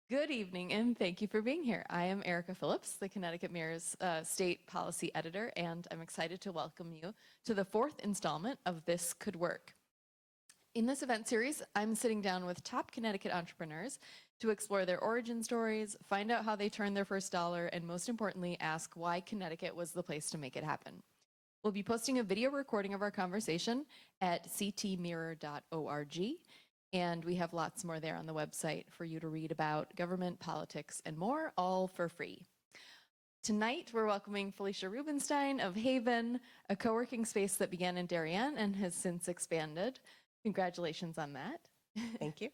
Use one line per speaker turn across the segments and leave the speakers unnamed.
Good evening, and thank you for being here. I am Erica Phillips, the Connecticut Mirror's State Policy Editor, and I'm excited to welcome you to the fourth installment of This Could Work. In this event series, I'm sitting down with top Connecticut entrepreneurs to explore their origin stories, find out how they turned their first dollar, and most importantly, ask why Connecticut was the place to make it happen. We'll be posting a video recording of our conversation at ctmirror.org. And we have lots more there on the website for you to read about government, politics, and more, all for free. Tonight, we're welcoming Felicia Rubinstein of HAYVN, a co-working space that began in Darien and has since expanded. Congratulations on that.
Thank you.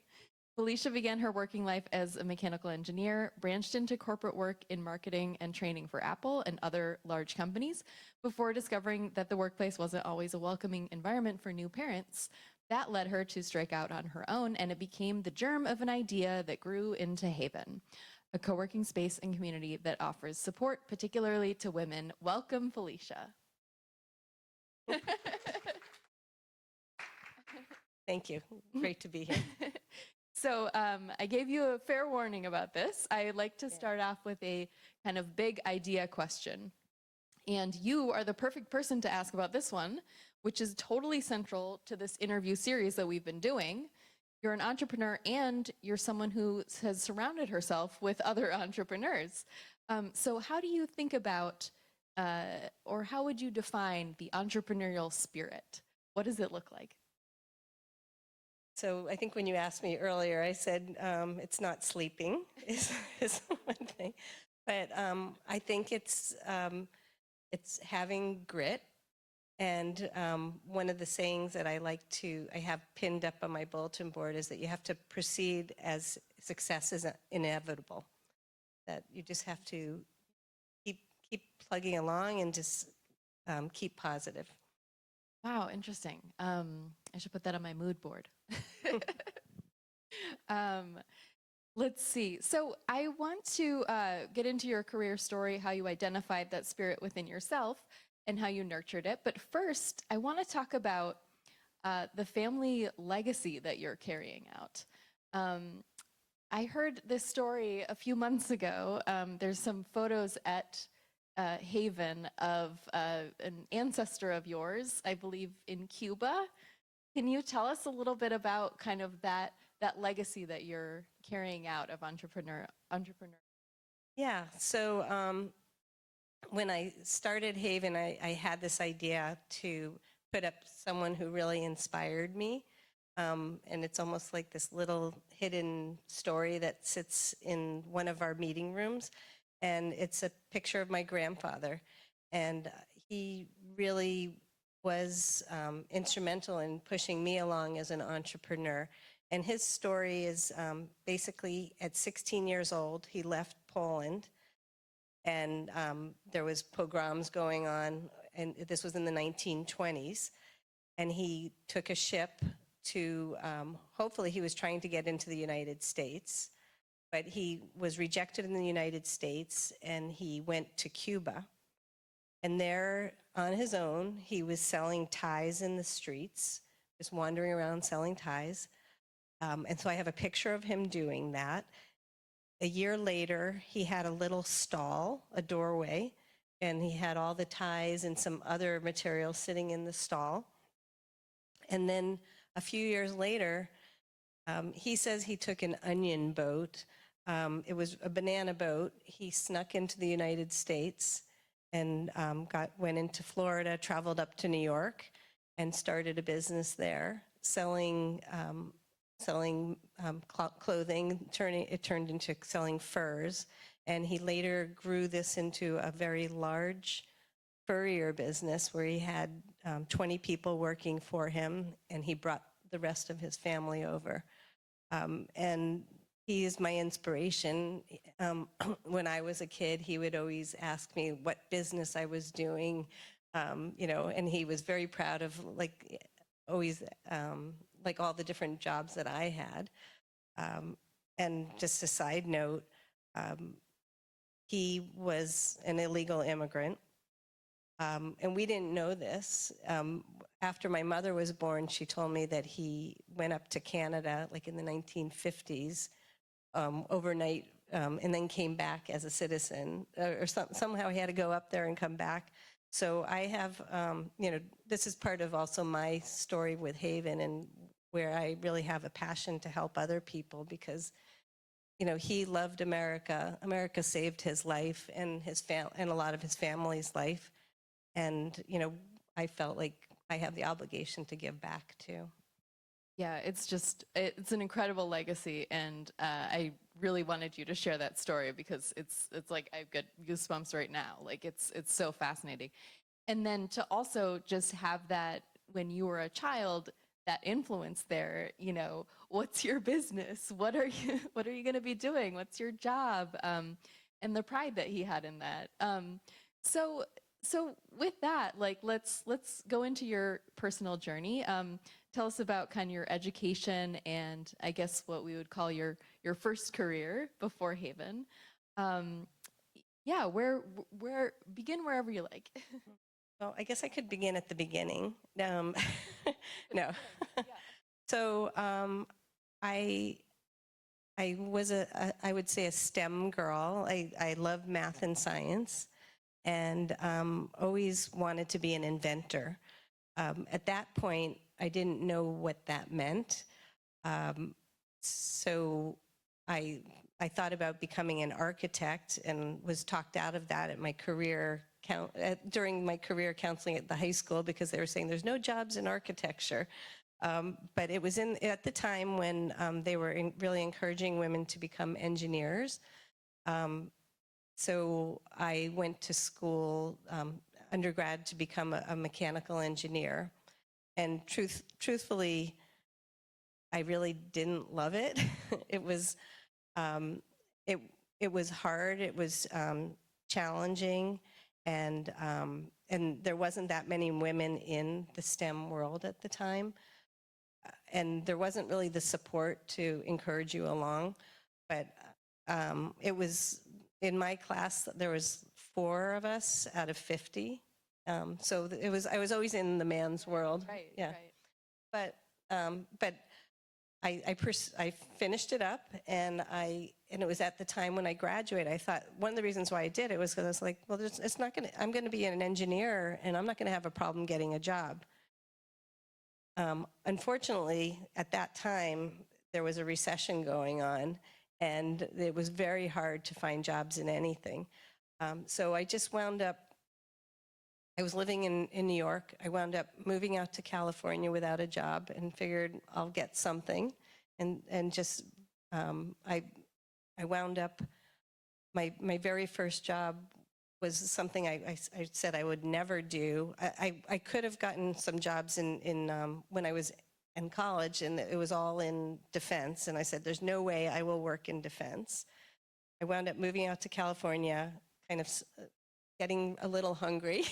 Felicia began her working life as a mechanical engineer, branched into corporate work in marketing and training for Apple and other large companies before discovering that the workplace wasn't always a welcoming environment for new parents. That led her to strike out on her own, and it became the germ of an idea that grew into HAYVN, a co-working space and community that offers support, particularly to women. Welcome, Felicia.
Thank you. Great to be here.
So I gave you a fair warning about this. I like to start off with a kind of big idea question. And you are the perfect person to ask about this one, which is totally central to this interview series that we've been doing. You're an entrepreneur and you're someone who has surrounded herself with other entrepreneurs. So how do you think about, or how would you define the entrepreneurial spirit? What does it look like?
So I think when you asked me earlier, I said it's not sleeping is one thing. But I think it's having grit. And one of the sayings that I have pinned up on my bulletin board is that you have to proceed as success is inevitable. That you just have to keep plugging along and just keep positive.
Wow, interesting. I should put that on my mood board. Let's see. So I want to get into your career story, how you identified that spirit within yourself and how you nurtured it. But first, I want to talk about the family legacy that you're carrying out. I heard this story a few months ago. There's some photos at HAYVN of an ancestor of yours, I believe in Cuba. Can you tell us a little bit about kind of that legacy that you're carrying out of entrepreneur?
Yeah, so when I started HAYVN, I had this idea to put up someone who really inspired me. And it's almost like this little hidden story that sits in one of our meeting rooms. And it's a picture of my grandfather. And he really was instrumental in pushing me along as an entrepreneur. And his story is basically at 16 years old, he left Poland. And there was pogroms going on, and this was in the 1920s. And he took a ship to, hopefully he was trying to get into the United States, but he was rejected in the United States, and he went to Cuba. And there, on his own, he was selling ties in the streets, just wandering around selling ties. And so I have a picture of him doing that. A year later, he had a little stall, a doorway, and he had all the ties and some other material sitting in the stall. And then a few years later, he says he took an onion boat. It was a banana boat. He snuck into the United States and went into Florida, traveled up to New York, and started a business there, selling clothing. It turned into selling furs, and he later grew this into a very large furrier business where he had 20 people working for him, and he brought the rest of his family over. And he is my inspiration. When I was a kid, he would always ask me what business I was doing, and he was very proud of always all the different jobs that I had. And just a side note, he was an illegal immigrant. And we didn't know this. After my mother was born, she told me that he went up to Canada, like in the 1950s, overnight, and then came back as a citizen, or somehow he had to go up there and come back. So I have, this is part of also my story with HAYVN, and where I really have a passion to help other people, because he loved America. America saved his life and and a lot of his family's life. And, I felt like I have the obligation to give back too.
Yeah, it's an incredible legacy, and I really wanted you to share that story because it's like I've got goosebumps right now. Like it's so fascinating. And then to also just have that when you were a child, that influence there, what's your business? What are you going to be doing? What's your job? And the pride that he had in that. So with that, like let's go into your personal journey. Tell us about kind of your education and I guess what we would call your first career before HAYVN. Yeah, begin wherever you like.
Well, I guess I could begin at the beginning. No.
Yeah.
So I was I would say a STEM girl. I loved math and science, and always wanted to be an inventor. At that point, I didn't know what that meant. So I thought about becoming an architect and was talked out of that at my during my career counseling at the high school, because they were saying there's no jobs in architecture. But it was at the time when they were really encouraging women to become engineers. So I went to school, undergrad, to become a mechanical engineer. And truthfully, I really didn't love it. It was it was hard. It was challenging, and there wasn't that many women in the STEM world at the time, and there wasn't really the support to encourage you along. But it was in my class. There was 4 of us out of 50. So I was always in the man's world.
Right.
Yeah.
Right.
But I finished it up, and it was at the time when I graduated. I thought one of the reasons why I did it was because I was like, well, I'm going to be an engineer, and I'm not going to have a problem getting a job. Unfortunately, at that time, there was a recession going on, and it was very hard to find jobs in anything. So I just wound up, I was living in New York. I wound up moving out to California without a job, and figured I'll get something. And just, I wound up, my very first job was something I said I would never do. I could have gotten some jobs when I was in college, and it was all in defense. And I said, there's no way I will work in defense. I wound up moving out to California, kind of getting a little hungry.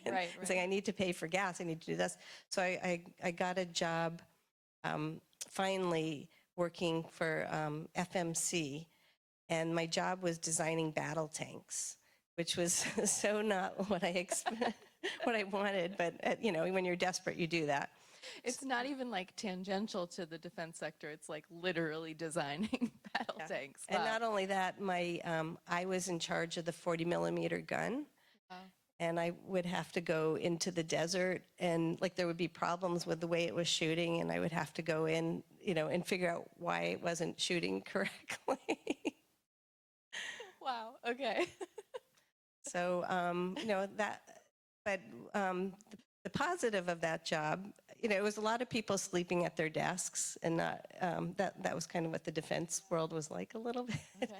Right.
Saying, I need to pay for gas, I need to do this. So I got a job, finally working for FMC, and my job was designing battle tanks, which was so not what what I wanted, but when you're desperate, you do that.
It's not even like tangential to the defense sector. It's like literally designing battle tanks. Wow.
And not only that, I was in charge of the 40-millimeter gun.
Wow.
And I would have to go into the desert, and like there would be problems with the way it was shooting, and I would have to go in, and figure out why it wasn't shooting correctly.
Wow. Okay.
So, the positive of that job, it was a lot of people sleeping at their desks, and not, that was kind of what the defense world was like a little bit.
Okay.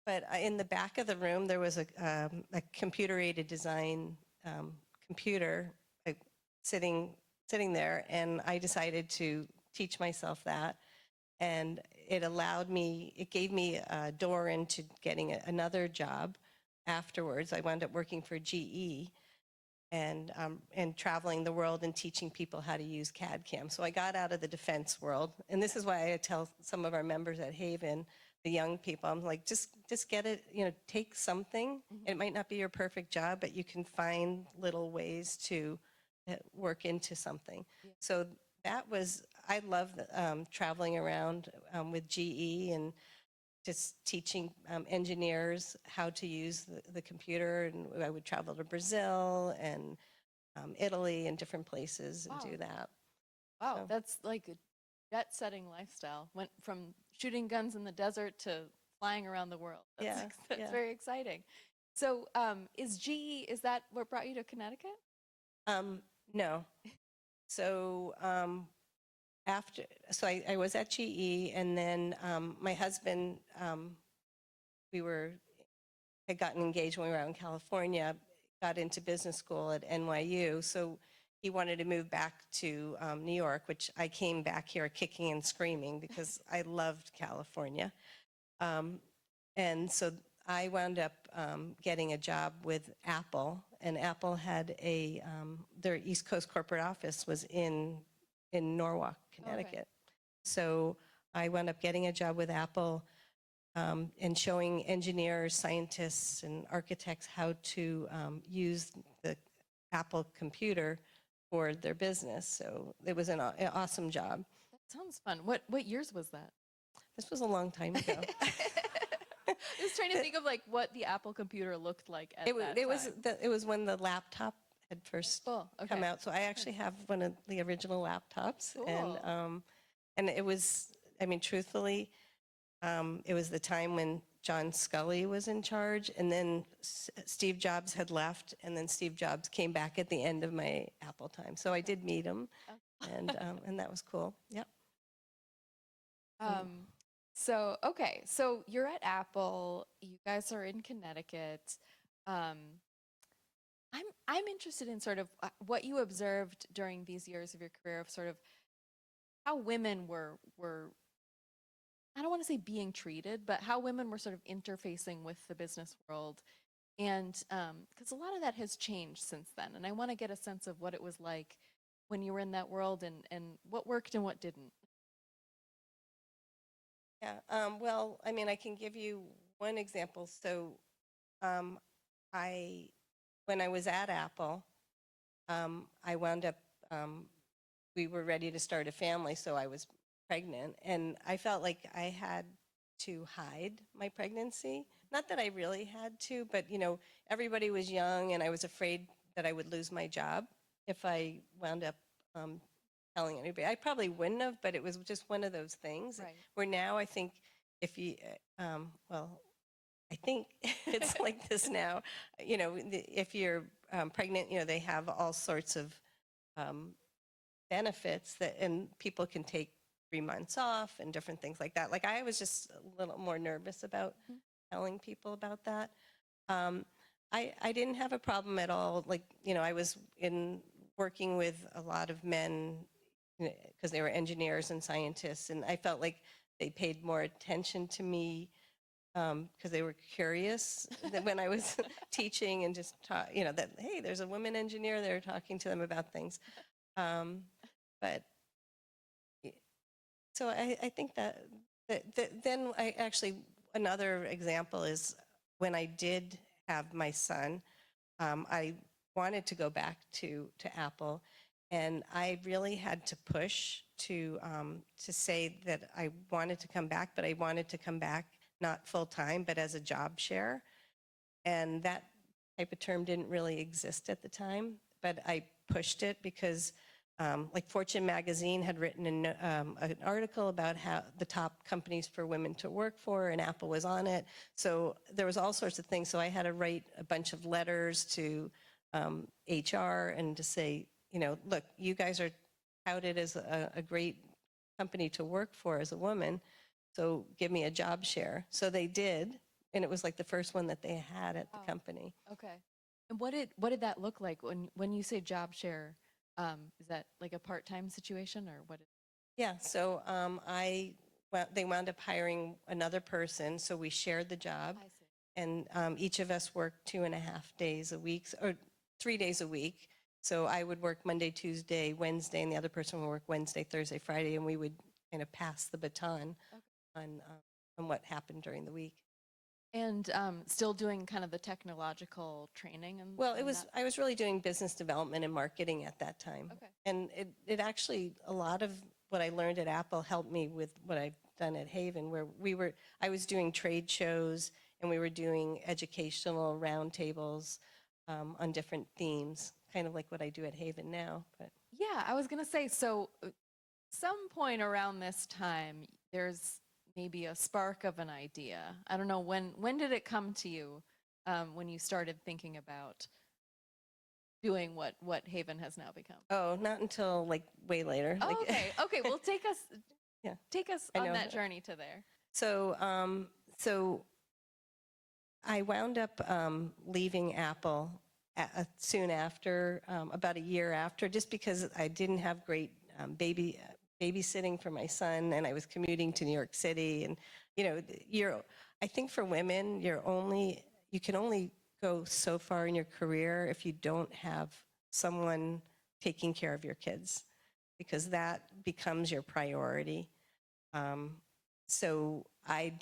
But in the back of the room, there was a computer-aided design computer sitting there, and I decided to teach myself that. And it gave me a door into getting another job afterwards. I wound up working for GE and traveling the world and teaching people how to use CAD/CAM. So I got out of the defense world, and this is why I tell some of our members at HAYVN, the young people, I'm like, just get it, take something. Mm-hmm. It might not be your perfect job, but you can find little ways to work into something. Yeah. So I love traveling around with GE, and just teaching engineers how to use the computer. And I would travel to Brazil and Italy and different places and
Wow.
do that.
Wow,
So,
that's like a jet-setting lifestyle. Went from shooting guns in the desert to flying around the world. That's,
yeah,
that's
yeah.
very exciting. So, is GE, is that what brought you to Connecticut?
No. So after, so I was at GE, and then my husband, we were had gotten engaged when we were out in California, got into business school at NYU. So he wanted to move back to New York, which I came back here kicking and screaming because I loved California. And so I wound up getting a job with Apple, and Apple had their East Coast corporate office was in Norwalk, Connecticut. So I wound up getting a job with Apple and showing engineers, scientists, and architects how to use the Apple computer for their business. So it was an awesome job.
That sounds fun. What years was that?
This was a long time ago.
I was trying to think of like what the Apple computer looked like at that time.
It was when the laptop had first
Cool. Okay.
come out. So I actually have one of the original laptops,
Cool.
and it was, I mean, truthfully, it was the time when John Scully was in charge, and then Steve Jobs had left, and then Steve Jobs came back at the end of my Apple time. So I did meet him, and that was cool. Yep.
So okay, so you're at Apple. You guys are in Connecticut. Um, I'm interested in sort of what you observed during these years of your career of sort of how women were I don't want to say being treated, but how women were sort of interfacing with the business world. And because a lot of that has changed since then. And I want to get a sense of what it was like when you were in that world and what worked and what didn't.
Yeah. Well, I mean, I can give you one example. So, um, I, when I was at Apple, I wound up, we were ready to start a family, so I was pregnant, and I felt like I had to hide my pregnancy. Not that I really had to, but everybody was young, and I was afraid that I would lose my job if I wound up telling anybody. I probably wouldn't have, but it was just one of those things.
Right.
Where now I think if you, well, I think it's like this now. If you're pregnant, they have all sorts of um, benefits and people can take 3 months off and different things like that. Like I was just a little more nervous about telling people about that. Um, I didn't have a problem at all. Like, I was working with a lot of men because they were engineers and scientists, and I felt like they paid more attention to me because they were curious that when I was teaching and just that, hey, there's a woman engineer there talking to them about things. But so I think that then I actually, another example is when I did have my son, I wanted to go back to Apple, and I really had to push to say that I wanted to come back, but I wanted to come back not full time, but as a job share. And that type of term didn't really exist at the time, but I pushed it because like Fortune magazine had written an article about how the top companies for women to work for, and Apple was on it. So there was all sorts of things. So I had to write a bunch of letters to HR and to say, look, you guys are touted as a great company to work for as a woman, so give me a job share. So they did, and it was like the first one that they had at the company.
Okay. And what did that look like when you say job share? Is that like a part-time situation or what?
Yeah, so they wound up hiring another person, so we shared the job,
I see.
and each of us worked 2.5 days a week, or 3 days a week. So I would work Monday, Tuesday, Wednesday, and the other person would work Wednesday, Thursday, Friday, and we would kind of pass the baton on what happened during the week.
And still doing kind of the technological training and
Well, I was really doing business development and marketing at that time.
Okay.
And it actually, a lot of what I learned at Apple helped me with what I done at HAYVN, where I was doing trade shows and we were doing educational roundtables on different themes, kind of like what I do at HAYVN now. But
Yeah, I was gonna say, so some point around this time, there's maybe a spark of an idea. I don't know, when did it come to you when you started thinking about doing what Haven has now become?
oh, not until like way later.
Oh,
Like,
okay. Okay, well
yeah,
take us
I
on
know.
that journey to there.
So, so I wound up leaving Apple soon after, about a year after, just because I didn't have great babysitting for my son, and I was commuting to New York City. And I think for women, you can only go so far in your career if you don't have someone taking care of your kids, because that becomes your priority. So I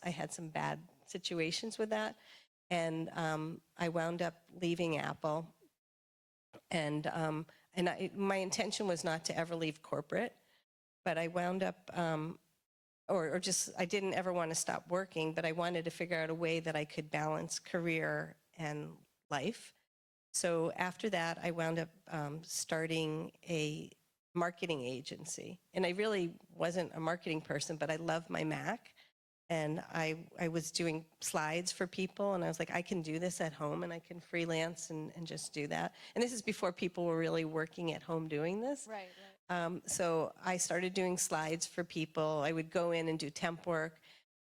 had some bad situations with that. And I wound up leaving Apple. And my intention was not to ever leave corporate, but I wound up, or just, I didn't ever want to stop working, but I wanted to figure out a way that I could balance career and life. So after that, I wound up starting a marketing agency. And I really wasn't a marketing person, but I love my Mac. And I was doing slides for people, and I was like, I can do this at home, and I can freelance and just do that. And this is before people were really working at home doing this.
Right.
So I started doing slides for people. I would go in and do temp work.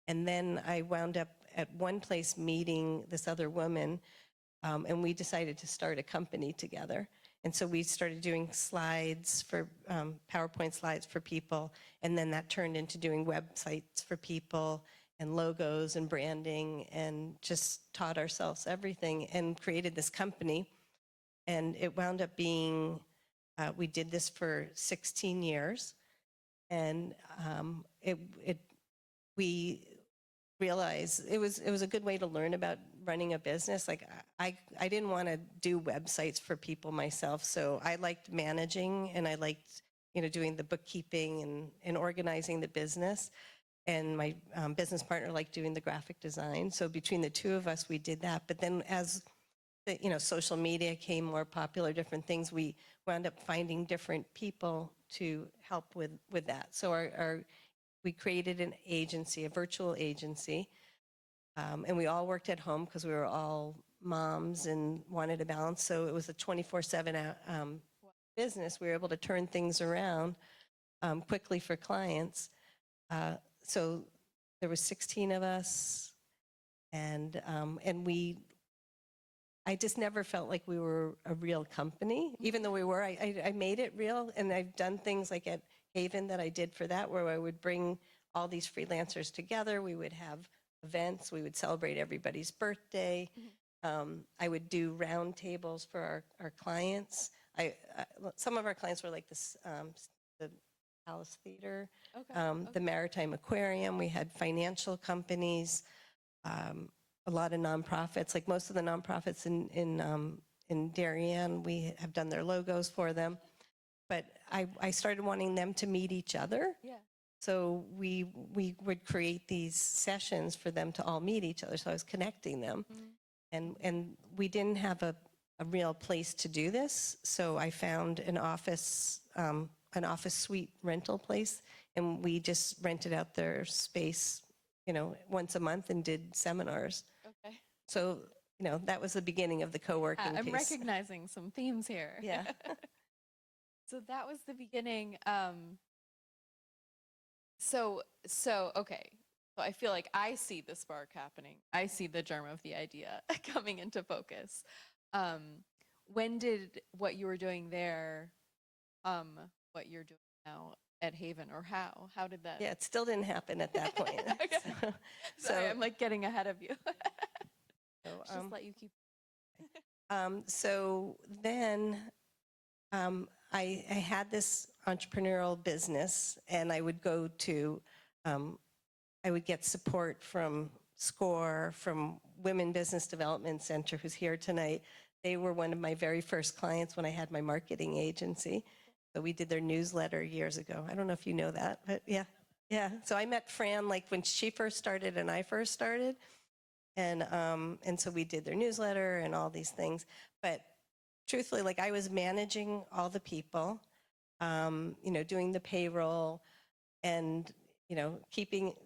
And then I wound up at one place meeting this other woman, and we decided to start a company together. And so we started doing slides for PowerPoint slides for people, and then that turned into doing websites for people and logos and branding, and just taught ourselves everything and created this company. And it wound up being, we did this for 16 years, and we realized it was a good way to learn about running a business. Like I didn't want to do websites for people myself, so I liked managing, and I liked doing the bookkeeping and organizing the business. And my business partner liked doing the graphic design. So between the two of us, we did that. But then as social media became more popular, different things, we wound up finding different people to help with that. So we created an agency, a virtual agency, and we all worked at home because we were all moms and wanted a balance. So it was a 24/7 business. We were able to turn things around quickly for clients. So there was 16 of us, and I just never felt like we were a real company, even though we were. I made it real, and I've done things like at HAYVN that I did for that, where I would bring all these freelancers together. We would have events. We would celebrate everybody's birthday. I would do round tables for our clients. Some of our clients were like the Palace Theater,
Okay.
the Maritime Aquarium. We had financial companies, a lot of nonprofits. Like most of the nonprofits in Darien, we have done their logos for them. But I started wanting them to meet each other.
Yeah.
So we would create these sessions for them to all meet each other. So I was connecting them. And we didn't have a real place to do this. So I found an office suite rental place, and we just rented out their space, once a month, and did seminars.
Okay.
So, that was the beginning of the co-working
I'm
piece.
recognizing some themes here.
Yeah.
So that was the beginning. So okay. So I feel like I see the spark happening. I see the germ of the idea coming into focus. When did what you were doing there, what you're doing now at HAYVN, or how? How did that?
Yeah, it still didn't happen at that point.
Okay. Sorry, I'm like getting ahead of you. Just let you keep.
So then I had this entrepreneurial business, and I would go to, I would get support from SCORE, from Women Business Development Center, who's here tonight. They were one of my very first clients when I had my marketing agency. So we did their newsletter years ago. I don't know if you know that, but yeah. Yeah. So I met Fran like when she first started and I first started. And so we did their newsletter and all these things. But truthfully, like I was managing all the people, doing the payroll and,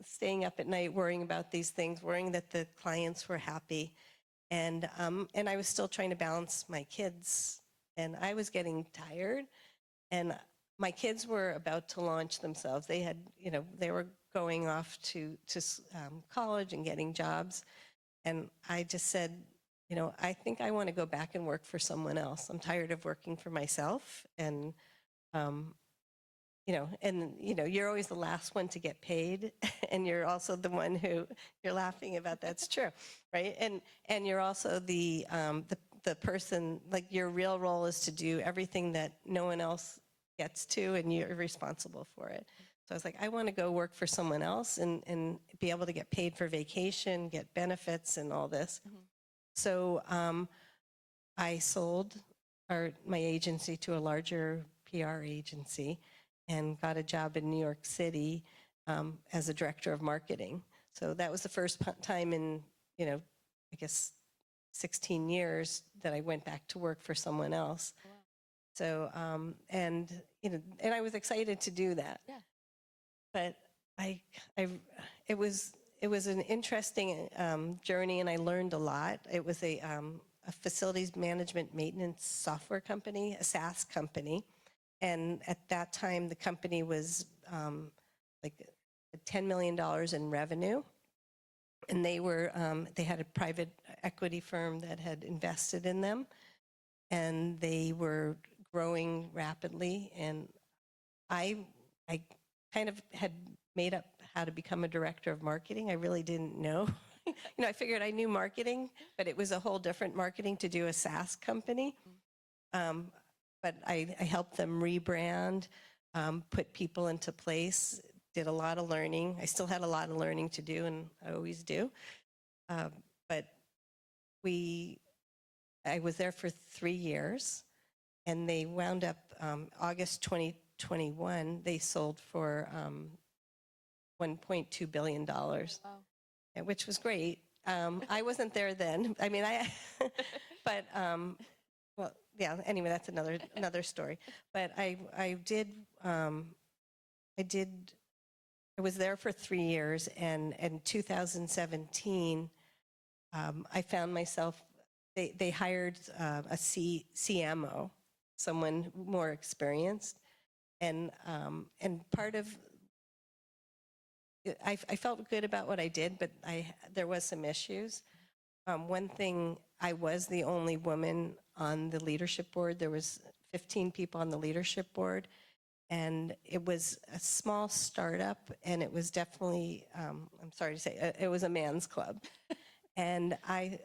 staying up at night, worrying about these things, worrying that the clients were happy. And I was still trying to balance my kids, and I was getting tired. And my kids were about to launch themselves. They had, they were going off to college and getting jobs. And I just said, I think I want to go back and work for someone else. I'm tired of working for myself. And, um, you're always the last one to get paid. And you're also the one who you're laughing about. That's true. Right. And you're also the person, like your real role is to do everything that no one else gets to, and you're responsible for it. So I was like, I want to go work for someone else and be able to get paid for vacation, get benefits and all this.
Mhm.
So I sold my agency to a larger PR agency and got a job in New York City as a director of marketing. So that was the first time in, I guess 16 years that I went back to work for someone else.
Wow.
So, and I was excited to do that.
Yeah.
But it was an interesting journey, and I learned a lot. It was a facilities management maintenance software company, a SaaS company. And at that time, the company was like $10 million in revenue. And they had a private equity firm that had invested in them. And they were growing rapidly. And I kind of had made up how to become a director of marketing. I really didn't know. I figured I knew marketing, but it was a whole different marketing to do a SaaS company. But I helped them rebrand, put people into place, did a lot of learning. I still had a lot of learning to do, and I always do. But I was there for 3 years, and they wound up August 2021, they sold for $1.2 billion,
Wow.
which was great. I wasn't there then. I mean, but well, yeah. Anyway, that's another story. But I was there for 3 years, and in 2017, I found myself. They hired a CMO, someone more experienced, and part of I felt good about what I did, but there was some issues. One thing, I was the only woman on the leadership board. There was 15 people on the leadership board, and it was a small startup, and it was definitely, I'm sorry to say, it was a man's club. And I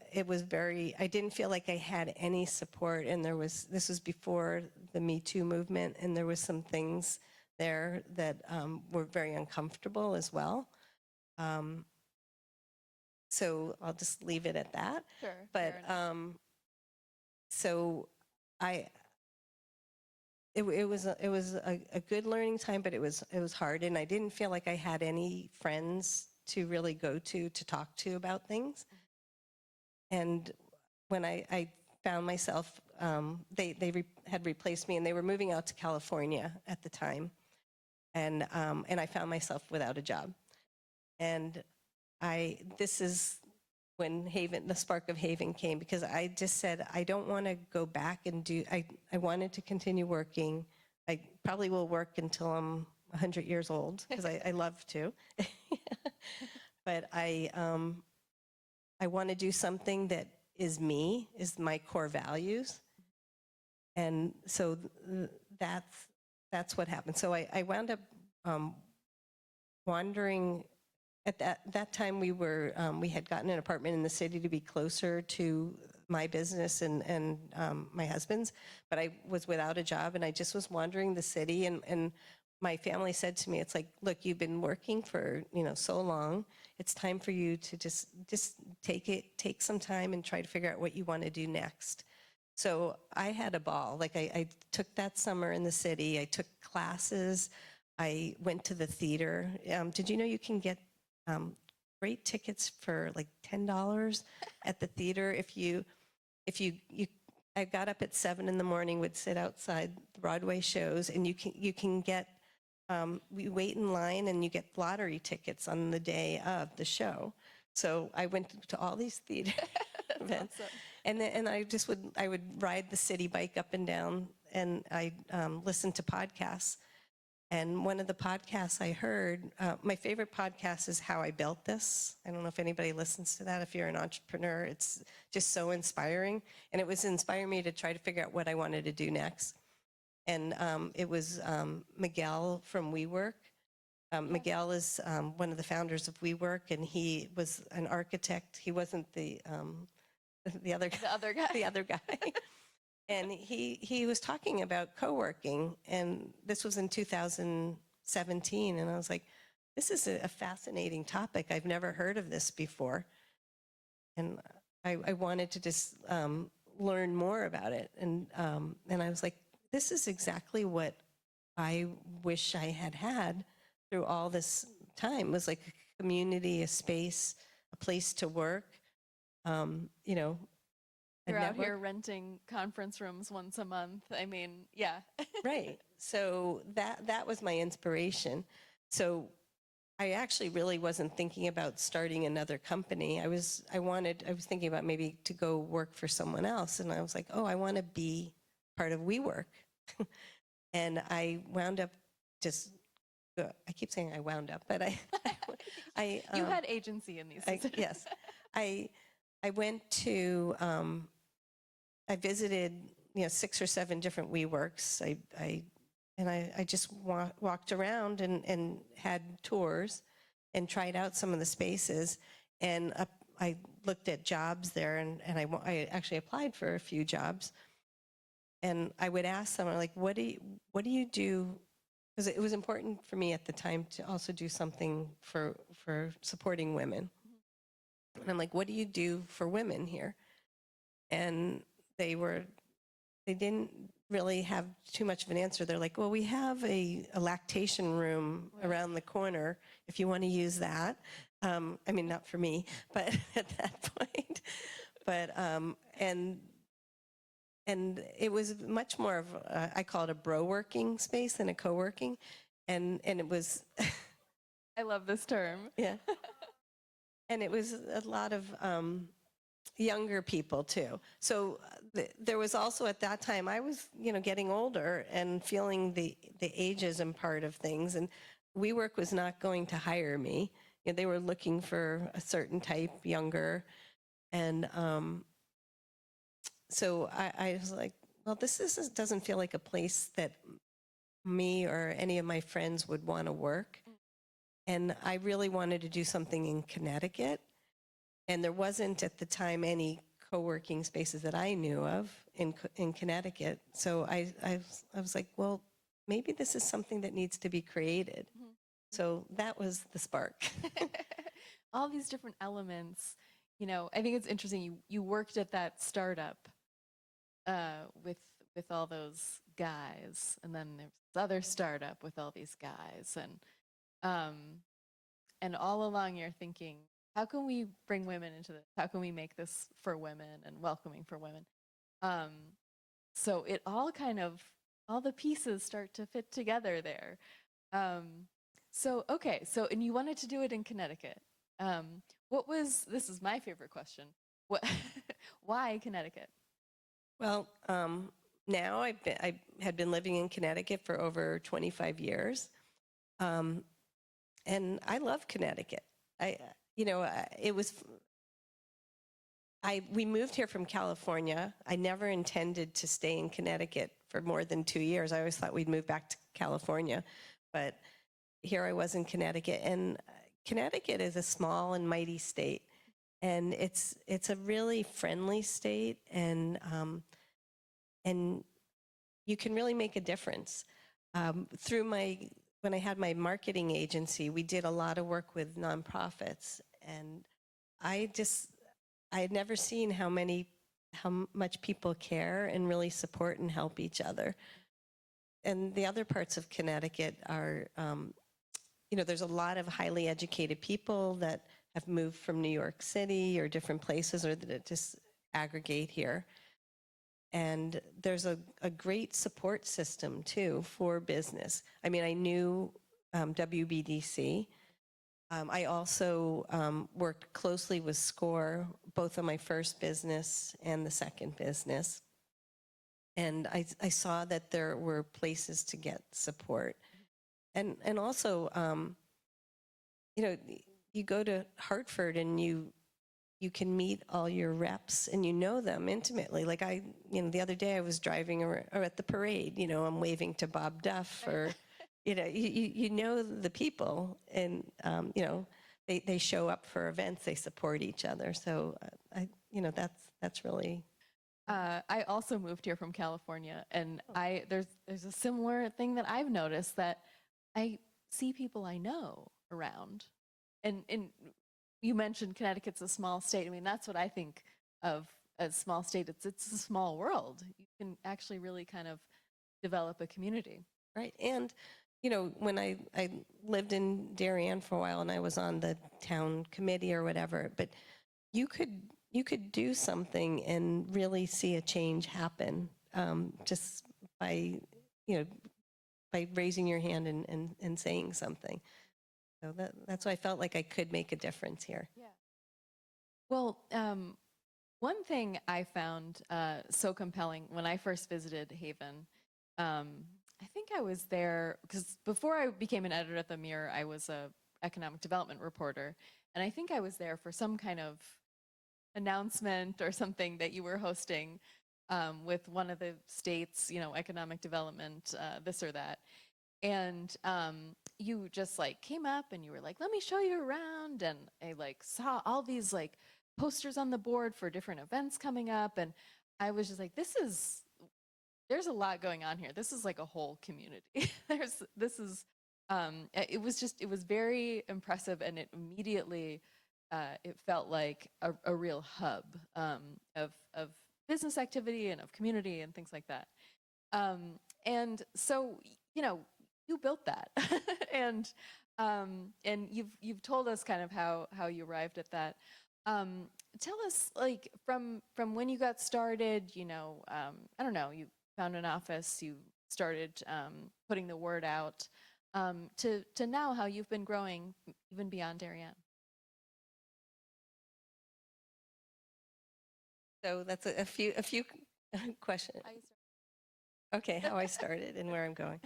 didn't feel like I had any support, and this was before the Me Too movement, and there was some things there that were very uncomfortable as well. So I'll just leave it at that.
Sure.
But so it was a good learning time, but it was hard, and I didn't feel like I had any friends to really go to talk to about things. And when I found myself, they had replaced me, and they were moving out to California at the time, and I found myself without a job. And this is when the spark of HAYVN came, because I just said, I don't want to go back and I wanted to continue working. I probably will work until I'm 100 years old, because I love to. But I want to do something that is my core values. And so that's what happened. So I wound up wandering. At that time, we had gotten an apartment in the city to be closer to my business and my husband's, but I was without a job, and I just was wandering the city, and my family said to me, it's like, look, you've been working for so long. It's time for you to just take some time and try to figure out what you want to do next. So I had a ball. Like I took that summer in the city. I took classes. I went to the theater. Did you know you can get great tickets for like $10 at the theater if you I got up at 7 in the morning, would sit outside the Broadway shows, and you can get we wait in line and you get lottery tickets on the day of the show. So I went to all these theater events,
awesome.
and I would ride the city bike up and down, and I listened to podcasts. And one of the podcasts I heard, my favorite podcast is How I Built This. I don't know if anybody listens to that. If you're an entrepreneur, it's just so inspiring. And it was inspiring me to try to figure out what I wanted to do next. And it was Miguel from WeWork. Miguel is one of the founders of WeWork, and he was an architect. He wasn't the other guy.
The other guy.
The other guy. And he was talking about coworking, and this was in 2017, and I was like, this is a fascinating topic. I've never heard of this before. And I wanted to just learn more about it. And I was like, this is exactly what I wish I had had through all this time. It was like a community, a space, a place to work, you know, a
You're out
network.
here renting conference rooms once a month. I mean, yeah.
Right. So that was my inspiration. So I actually really wasn't thinking about starting another company. I was thinking about maybe to go work for someone else. And I was like, oh, I want to be part of WeWork. And I wound up I keep saying I wound up, but
You had agency in these decisions.
yes. I went to, I visited, 6 or 7 different WeWorks. I just walked around and had tours and tried out some of the spaces. And I looked at jobs there, and I actually applied for a few jobs. And I would ask them, like, what do you do? Because it was important for me at the time to also do something for supporting women. And I'm like, what do you do for women here? And they didn't really have too much of an answer. They're like, well, we have a lactation room around the corner if you want to use that. I mean, not for me, but at that point. But, and it was much more of, I call it a bro-working space than a co-working. And it was,
I love this term.
yeah. And it was a lot of younger people too. So there was also at that time, I was, getting older and feeling the ageism part of things. And WeWork was not going to hire me. They were looking for a certain type, younger. And so I was like, well, this doesn't feel like a place that me or any of my friends would want to work. And I really wanted to do something in Connecticut. And there wasn't at the time any co-working spaces that I knew of in Connecticut. So I was like, well, maybe this is something that needs to be created. Mm-hmm. So that was the spark.
All these different elements, I think it's interesting. You worked at that startup with all those guys, and then there's this other startup with all these guys, and all along you're thinking, how can we bring women into this? How can we make this for women and welcoming for women? So it all all the pieces start to fit together there. And you wanted to do it in Connecticut. This is my favorite question. Why Connecticut?
Well, now I had been living in Connecticut for over 25 years. And I love Connecticut. We moved here from California. I never intended to stay in Connecticut for more than 2 years. I always thought we'd move back to California, but here I was in Connecticut. And Connecticut is a small and mighty state, and it's a really friendly state, and you can really make a difference. When I had my marketing agency, we did a lot of work with nonprofits, and I had never seen how much people care and really support and help each other. and the other parts of Connecticut are, there's a lot of highly educated people that have moved from New York City or different places, or that just aggregate here. And there's a great support system too for business. I mean, I knew WBDC. I also worked closely with SCORE, both on my first business and the second business. And I saw that there were places to get support. And also, you go to Hartford and you can meet all your reps and you know them intimately. Like the other day I was driving or at the parade, I'm waving to Bob Duff, or, you know the people, and, they show up for events, they support each other. So that's really.
I also moved here from California, and there's a similar thing that I've noticed, that I see people I know around. And you mentioned Connecticut's a small state. I mean, that's what I think of as small state. It's a small world. You can actually really kind of develop a community.
Right. And, when I lived in Darien for a while and I was on the town committee or whatever, but you could do something and really see a change happen, just by, by raising your hand and saying something. So that's why I felt like I could make a difference here.
Yeah. Well, one thing I found so compelling when I first visited HAYVN, I think I was there because before I became an editor at the Mirror, I was a economic development reporter, and I think I was there for some kind of announcement or something that you were hosting with one of the states, economic development, this or that. And you just came up and you were like, let me show you around. And I saw all these posters on the board for different events coming up. And I was just like, there's a lot going on here. This is like a whole community. It was very impressive, and it immediately, it felt like a real hub of business activity and of community and things like that. And so, you built that, and you've told us kind of how you arrived at that. Tell us, from when you got started, I don't know, you found an office, you started putting the word out, to now how you've been growing even beyond Darien.
So that's a few questions. Okay, how I started and where I'm going.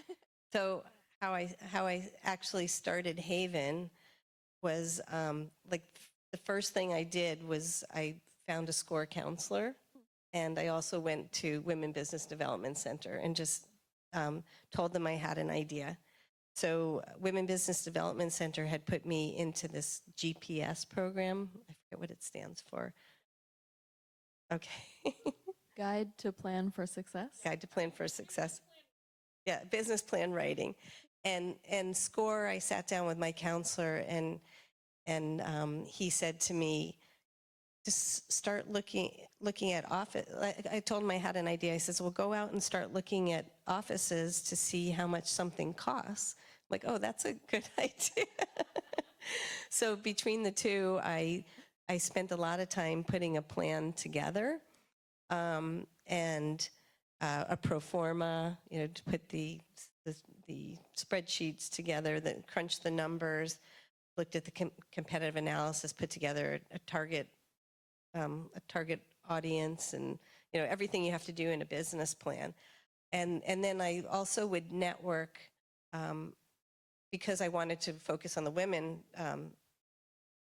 So how I actually started HAYVN was the first thing I did was I found a SCORE counselor, and I also went to Women Business Development Center and just told them I had an idea. So Women Business Development Center had put me into this GPS program. I forget what it stands for. Okay.
Guide to Plan for Success?
Guide to Plan for Success. Yeah, business plan writing. And SCORE, I sat down with my counselor, and he said to me, just start looking at office. I told him I had an idea. I says, well, go out and start looking at offices to see how much something costs. I'm like, oh, that's a good idea. So between the two, I spent a lot of time putting a plan together, and a pro forma, to put the spreadsheets together, that crunch the numbers, looked at the competitive analysis, put together a target audience, and everything you have to do in a business plan. And then I also would network, because I wanted to focus on the women.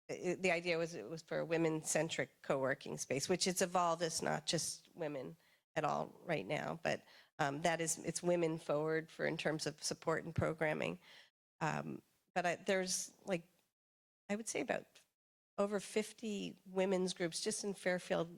The idea was it was for a women-centric co-working space, which it's evolved. It's not just women at all right now, but it's women forward in terms of support and programming. But there's I would say about over 50 women's groups just in Fairfield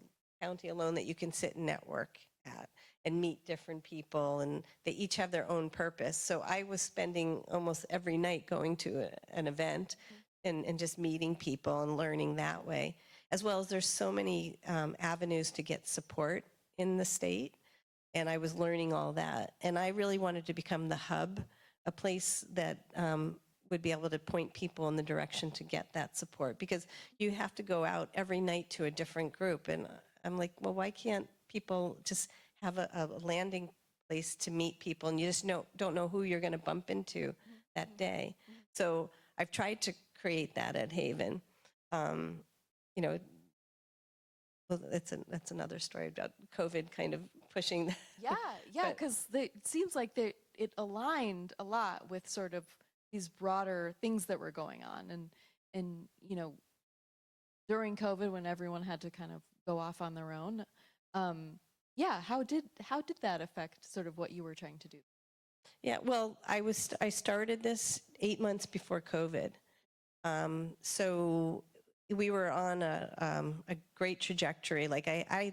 County alone that you can sit and network at and meet different people, and they each have their own purpose. So I was spending almost every night going to an event and just meeting people and learning that way, as well as there's so many avenues to get support in the state. and I was learning all that. And I really wanted to become the hub, a place that would be able to point people in the direction to get that support, because you have to go out every night to a different group. And I'm like, well, why can't people just have a landing place to meet people, and you just don't know who you're going to bump into that day. So I've tried to create that at HAYVN. You know, well, that's another story about COVID kind of pushing that.
Yeah, yeah,
But-
because it seems like it aligned a lot with sort of these broader things that were going on, and you know, during COVID when everyone had to kind of go off on their own, yeah, how did that affect sort of what you were trying to do?
Yeah, well, I started this 8 months before COVID. So we were on a great trajectory. Like I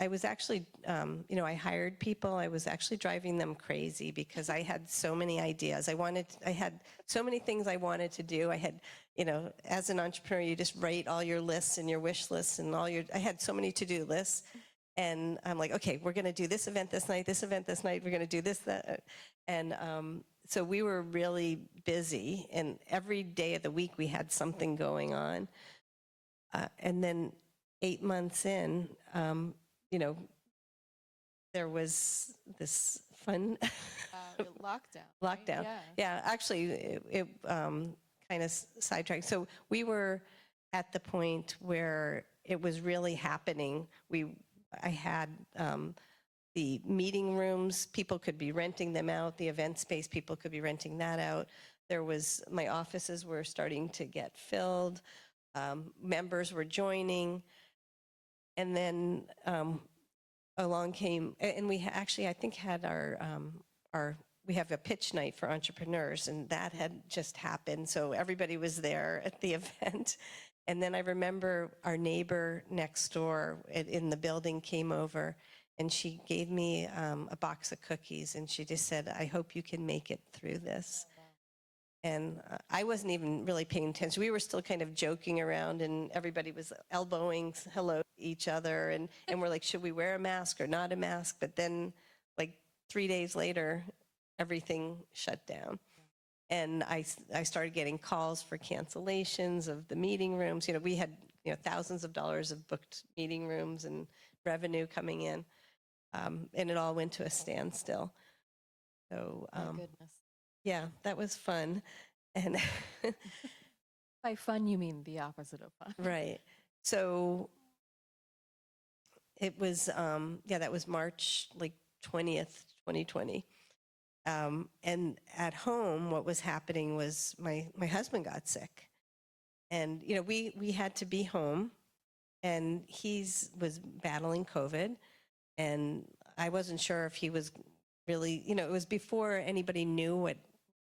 was actually, you know, I hired people. I was actually driving them crazy because I had so many ideas. I had so many things I wanted to do. I had, you know, as an entrepreneur, you just write all your lists and your wish lists and I had so many to-do lists. And I'm like, okay, we're going to do this event this night, this event this night. We're going to do this, that. And so we were really busy. And every day of the week, we had something going on. And then 8 months in, you know, there was this fun
Lockdown. Right?
lockdown. Yeah, actually, it kind of sidetracked. So we were at the point where it was really happening. I had the meeting rooms, people could be renting them out. The event space, people could be renting that out. My offices were starting to get filled. Members were joining. And then along came, and we actually, I think, had we have a pitch night for entrepreneurs, and that had just happened. So everybody was there at the event. And then I remember our neighbor next door in the building came over, and she gave me a box of cookies, and she just said, I hope you can make it through this. And I wasn't even really paying attention. We were still kind of joking around, and everybody was elbowing hello to each other. And we're like, should we wear a mask or not a mask? But then, like 3 days later, everything shut down. And I started getting calls for cancellations of the meeting rooms. You know, we had, you know, thousands of dollars of booked meeting rooms and revenue coming in. And it all went to a standstill. So,
My goodness.
yeah, that was fun. And
By fun, you mean the opposite of fun.
right. So it was, yeah, that was March like 20th, 2020. And at home, what was happening was my husband got sick. And, you know, we had to be home, and was battling COVID. And I wasn't sure if he was really, you know, it was before anybody knew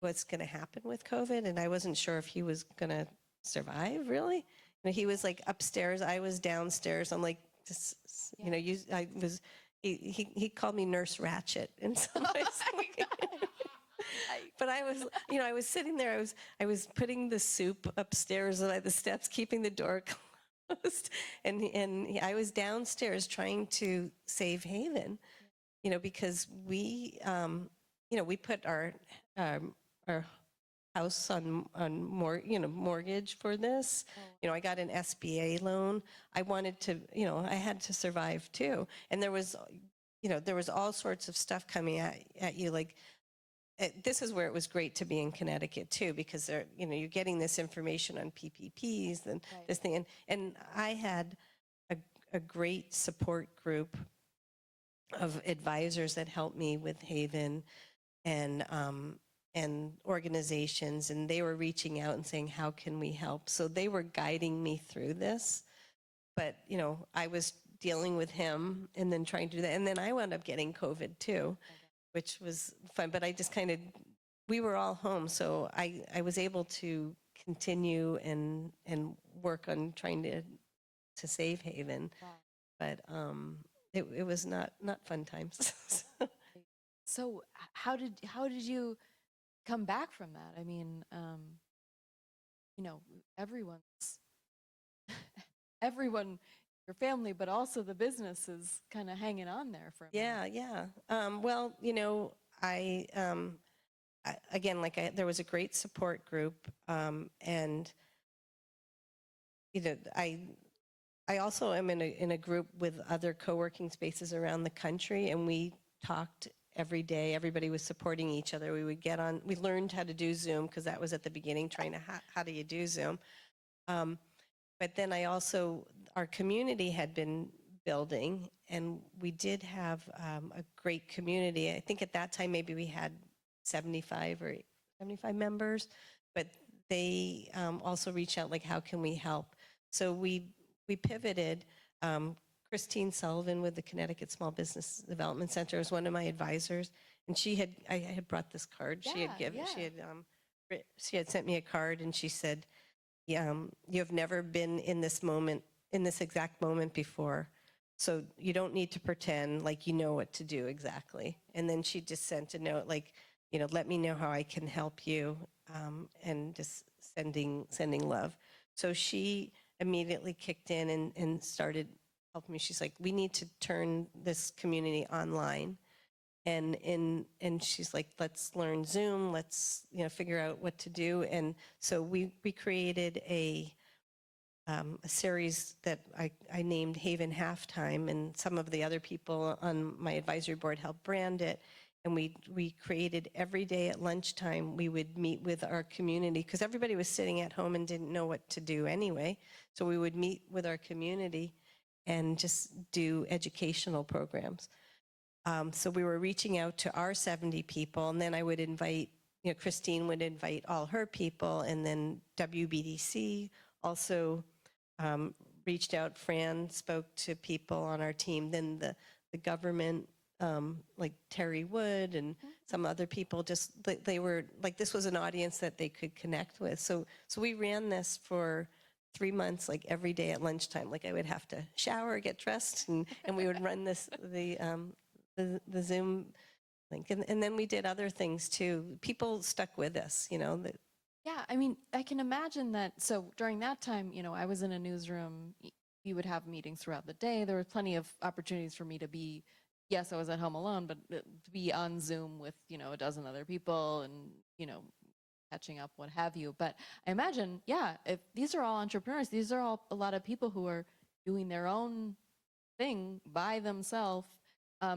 what's going to happen with COVID. And I wasn't sure if he was going to survive, really. You know, he was like upstairs, I was downstairs. I'm like, just, you know, he called me Nurse Ratchet in some ways. But I was, you know, I was sitting there, I was putting the soup upstairs by the steps, keeping the door closed. And I was downstairs trying to save HAYVN, you know, because we, you know, we put our house on mortgage for this. You know, I got an SBA loan. I wanted to, you know, I had to survive too. And there was, you know, there was all sorts of stuff coming at you. Like, this is where it was great to be in Connecticut too, because they're, you know, you're getting this information on PPPs and
Right.
this thing. And I had a great support group of advisors that helped me with HAYVN and organizations, and they were reaching out and saying, how can we help? So they were guiding me through this. But, you know, I was dealing with him and then trying to do that. And then I wound up getting COVID too, which was fun. But I just kind of, we were all home. So I was able to continue and work on trying to save HAYVN.
Wow.
But it was not fun times.
So how did you come back from that? I mean, you know, everyone your family, but also the business is kind of hanging on there for a minute.
Yeah, yeah. Well, again, there was a great support group, and you know, I also am in a group with other co-working spaces around the country, and we talked every day. Everybody was supporting each other. We would get on. We learned how to do Zoom because that was at the beginning, trying to how do you do Zoom. Um, but then our community had been building, and we did have a great community. I think at that time maybe we had 75 members, but they also reached out like, how can we help? So we pivoted. Christine Sullivan with the Connecticut Small Business Development Center was one of my advisors, and I had brought this card. She had sent me a card, and she said, you have never been in this exact moment before. So you don't need to pretend like you know what to do exactly. And then she just sent a note like, let me know how I can help you, and just sending love. So she immediately kicked in and started helping me. She's like, we need to turn this community online. And she's like, let's learn Zoom, let's figure out what to do. And so we created a series that I named HAYVN Halftime, and some of the other people on my advisory board helped brand it. And we created every day at lunchtime, we would meet with our community because everybody was sitting at home and didn't know what to do anyway. So we would meet with our community and just do educational programs. So we were reaching out to our 70 people, and then I would invite, Christine would invite all her people, and then WBDC also reached out. Fran spoke to people on our team. Then the government, like Terry Wood and some other people, just they were like, this was an audience that they could connect with. So we ran this for 3 months, like every day at lunchtime. Like I would have to shower, get dressed, and we would run the Zoom link. And then we did other things too. People stuck with us,
Yeah, I mean, I can imagine that. So during that time, I was in a newsroom. You would have meetings throughout the day. There were plenty of opportunities for me to be, yes, I was at home alone, but to be on Zoom with, a dozen other people and, catching up, what have you. But I imagine, yeah, if these are all entrepreneurs, these are all a lot of people who are doing their own thing by themselves.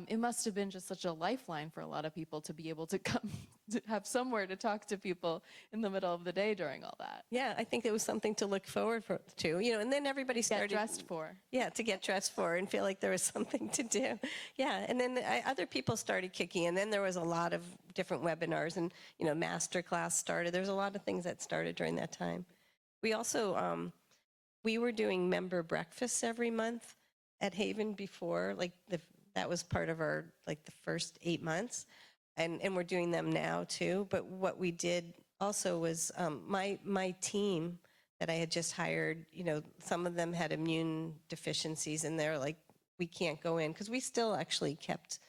It must have been just such a lifeline for a lot of people to be able to come to have somewhere to talk to people in the middle of the day during all that.
Yeah, I think it was something to look forward to, and then everybody started.
Get dressed for.
Yeah, to get dressed for and feel like there was something to do. Yeah, and then other people started kicking, and then there was a lot of different webinars and, masterclass started. There's a lot of things that started during that time. We also, we were doing member breakfasts every month at HAYVN before, like that was part of our, like the first 8 months. And we're doing them now too. But what we did also was my team that I had just hired, some of them had immune deficiencies, and they're like, we can't go in, because we still actually kept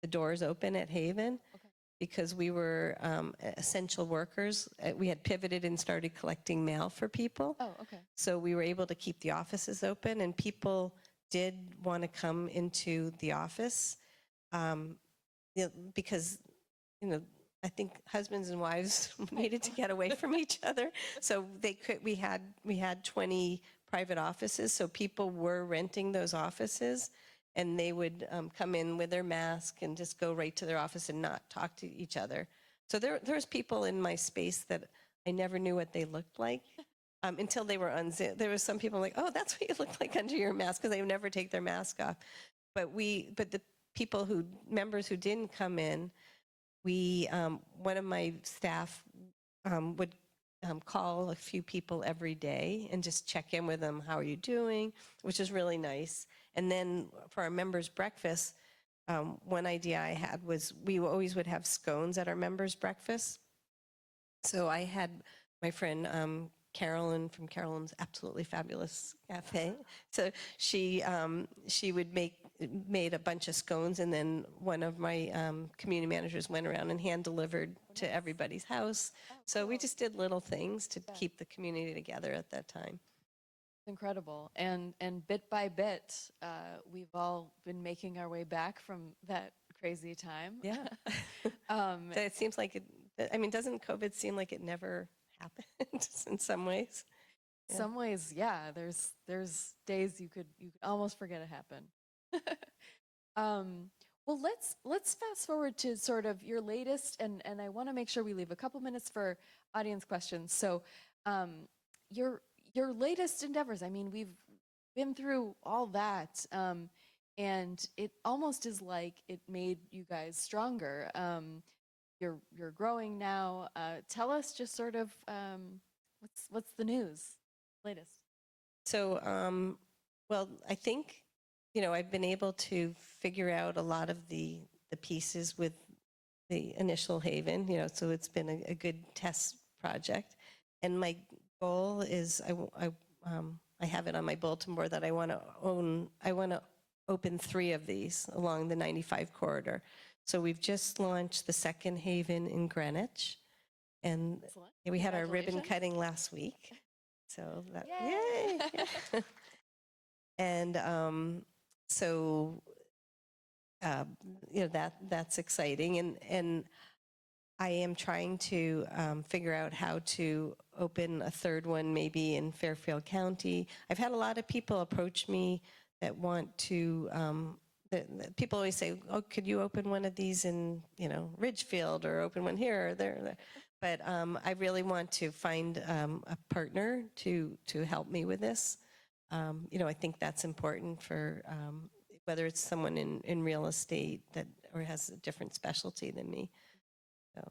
the doors open at HAYVN.
Okay.
Because we were essential workers. We had pivoted and started collecting mail for people.
Oh, okay.
So we were able to keep the offices open, and people did want to come into the office, because, I think husbands and wives needed to get away from each other. So we had 20 private offices. So people were renting those offices, and they would come in with their mask and just go right to their office and not talk to each other. So there's people in my space that I never knew what they looked like. Until they were unzipped. There was some people like, oh, that's what you look like under your mask, because they would never take their mask off. But the members who didn't come in, one of my staff would call a few people every day and just check in with them. How are you doing? Which is really nice. And then for our members' breakfast, one idea I had was we always would have scones at our members' breakfast. So I had my friend Carolyn from Carolyn's Absolutely Fabulous Cafe. So she made a bunch of scones, and then one of my community managers went around and hand delivered to everybody's house. So we just did little things to keep the community together at that time.
Incredible. And bit by bit, we've all been making our way back from that crazy time.
Yeah.
Um,
So it seems like I mean, doesn't COVID seem like it never happened in some ways? Yeah.
some ways, yeah, there's days you could almost forget it happened. Well, let's fast forward to sort of your latest, and I want to make sure we leave a couple minutes for audience questions. So, um, your your latest endeavors. I mean, we've been through all that, and it almost is like it made you guys stronger. You're growing now. Tell us just sort of what's the news, latest.
So, well, I think, I've been able to figure out a lot of the pieces with the initial Haven, so it's been a good test project. And my goal is I have it on my bulletin board that I want to open 3 of these along the 95 corridor. So we've just launched the second Haven in Greenwich, and
Excellent.
we had our ribbon
Congratulations.
cutting last week. So that,
Yay!
yay! Yeah. And so uh, that's exciting, and I am trying to figure out how to open a third one, maybe in Fairfield County. I've had a lot of people approach me that want to. People always say, "Oh, could you open one of these in, Ridgefield, or open one here or there?" But I really want to find a partner to help me with this. I think that's important for whether it's someone in real estate that or has a different specialty than me. So.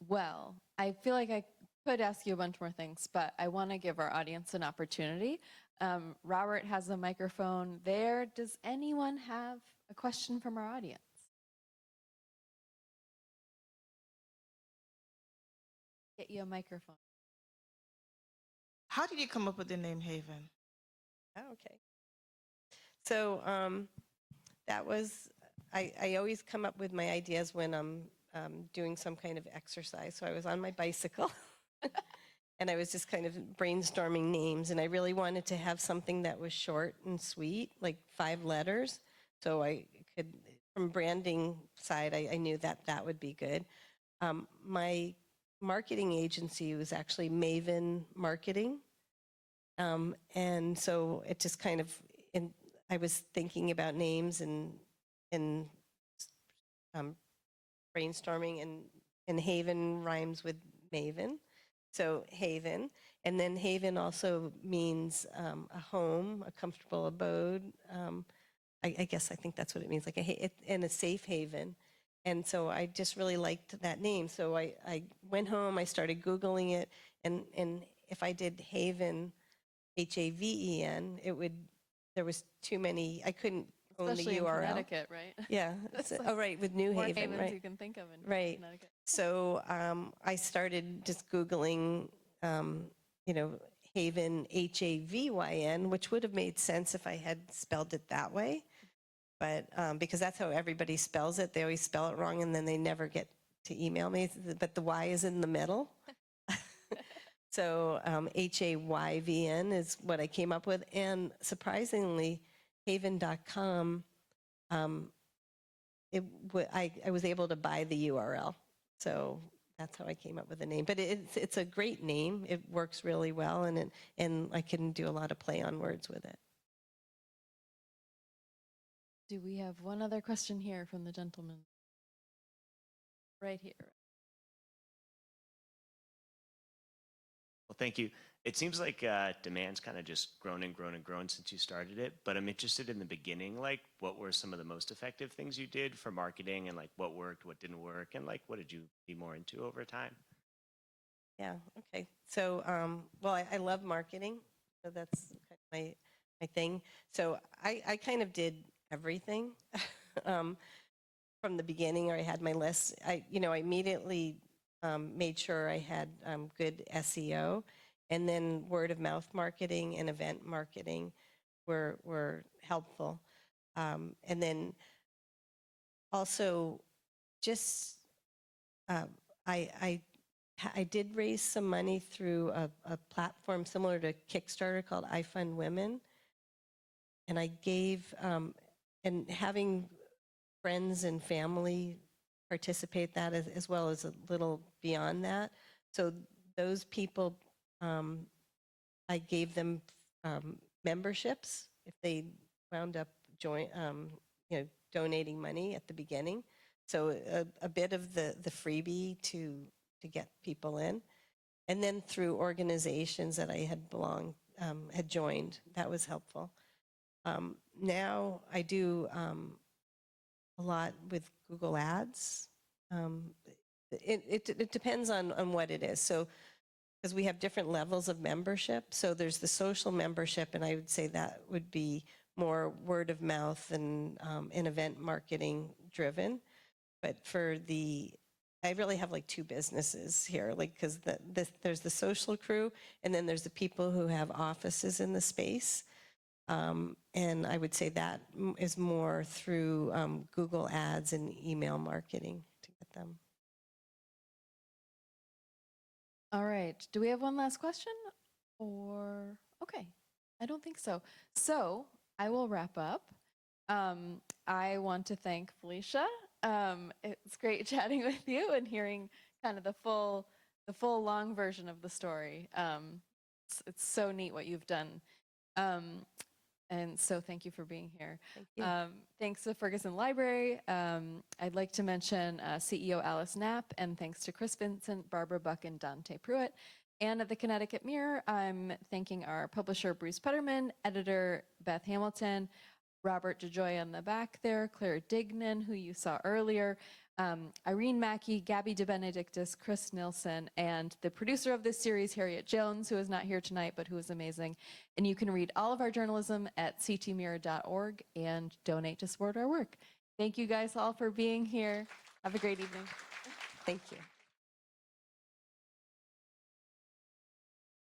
Well, I feel like I could ask you a bunch more things, but I want to give our audience an opportunity. Robert has a microphone there. Does anyone have a question from our audience? Get you a microphone.
How did you come up with the name Haven?
Oh, okay. So that was, I always come up with my ideas when I'm doing some kind of exercise. So I was on my bicycle and I was just kind of brainstorming names. And I really wanted to have something that was short and sweet, like 5 letters. So I could, from branding side, I knew that would be good. My marketing agency was actually Maven Marketing. And so it just kind of, I was thinking about names and um, brainstorming, and Haven rhymes with Maven. So Haven. And then Haven also means a home, a comfortable abode. I guess I think that's what it means, like and a safe haven. And so I just really liked that name. So I went home, I started Googling it, and if I did Haven, HAVEN, there was too many, I couldn't own the
Especially in
URL.
Connecticut, right?
Yeah, oh, right, with New
More
Haven,
havens
right.
you can think of in
Right.
Connecticut.
So I started just Googling, Haven, HAVYN, which would have made sense if I had spelled it that way. But because that's how everybody spells it, they always spell it wrong and then they never get to email me. But the Y is in the middle. So HAYVN is what I came up with. And surprisingly, haven.com, I was able to buy the URL. So that's how I came up with the name. But it's a great name. It works really well, and I can do a lot of play on words with it.
Do we have one other question here from the gentleman? Right here.
Well, thank you. It seems like demand's kind of just grown and grown and grown since you started it, but I'm interested in the beginning, like what were some of the most effective things you did for marketing, and like what worked, what didn't work, and like what did you be more into over time?
Yeah, okay. So, well, I love marketing, so that's kind of my thing. So I kind of did everything from the beginning, or I had my list. I immediately made sure I had good SEO, and then word of mouth marketing and event marketing were helpful. And then also just I I did raise some money through a platform similar to Kickstarter called I Fund Women. And I gave, and having friends and family participate that as well as a little beyond that. So those people, I gave them memberships if they wound up donating money at the beginning. So a bit of the freebie to get people in. And then through organizations that I had joined, that was helpful. Now I do a lot with Google Ads. It depends on what it is. So, because we have different levels of membership. So there's the social membership, and I would say that would be more word of mouth and event marketing driven. But I really have like two businesses here, like because there's the social crew, and then there's the people who have offices in the space. And I would say that is more through Google Ads and email marketing to get them.
All right. Do we have one last question? Or, okay, I don't think so. So I will wrap up. I want to thank Felicia. It's great chatting with you and hearing kind of the full long version of the story. It's so neat what you've done. And so thank you for being here.
Thank you.
Thanks to Ferguson Library. I'd like to mention CEO Alice Knapp, and thanks to Chris Vincent, Barbara Buck, and Dante Pruitt. And at the Connecticut Mirror, I'm thanking our publisher, Bruce Putterman, editor, Beth Hamilton, Robert DeJoy on the back there, Claire Dignan, who you saw earlier, Irene Mackey, Gabby DeBenedictis, Chris Nilsson, and the producer of this series, Harriet Jones, who is not here tonight, but who is amazing. And you can read all of our journalism at ctmirror.org and donate to support our work. Thank you guys all for being here. Have a great evening.
Thank you.